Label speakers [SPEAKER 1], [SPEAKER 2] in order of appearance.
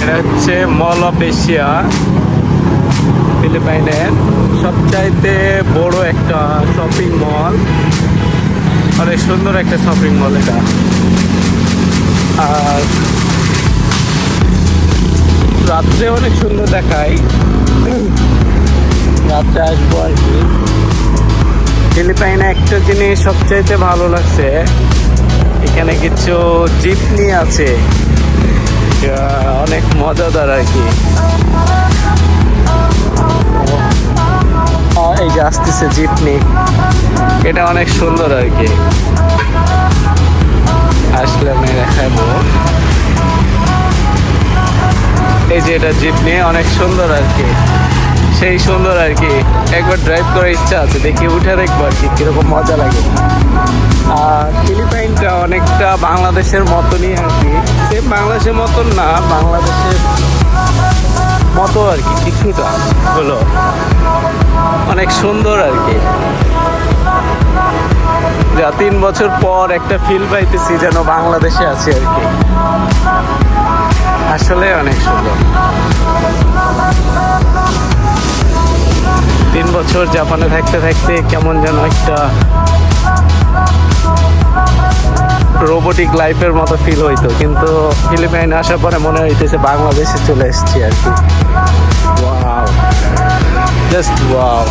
[SPEAKER 1] এটা হচ্ছে মল of Asia, ফিলিপাইনের সবচাইতে বড় একটা শপিং মল। অনেক সুন্দর একটা শপিং মল এটা। আর রাত্রে অনেক সুন্দর দেখায়, রাত্রে আসবো আর কি। ফিলিপাইনে একটা জিনিস সবচাইতে ভালো লাগছে, এখানে কিছু জিপনি আছে, অনেক মজাদার আর কি। এই যে আসতেছে জিপনি, এটা অনেক সুন্দর আর কি। আসলে আমি দেখাবো, এই যে এটা জিপনি অনেক সুন্দর আর কি, সেই সুন্দর আর কি। একবার ড্রাইভ করার ইচ্ছা আছে, দেখি উঠে দেখবো আর কি কিরকম মজা লাগে। আর ফিলিপাইনটা অনেকটা বাংলাদেশের মতনই আর কি, সেম বাংলাদেশের মতন না, বাংলাদেশের মতো আর কি কিছুটা হলো। অনেক সুন্দর আর কি, যা 3 বছর পর একটা ফিল পাইতেছি যেন বাংলাদেশে আছি আর কি। আসলে অনেক সুন্দর। 3 বছর জাপানে থাকতে থাকতে কেমন যেন একটা রোবোটিক লাইফের মতো ফিল হইতো, কিন্তু ফিলিপাইনে আসার পরে মনে হইতেছে বাংলাদেশে চলে এসেছি আর কি। Wow, just wow.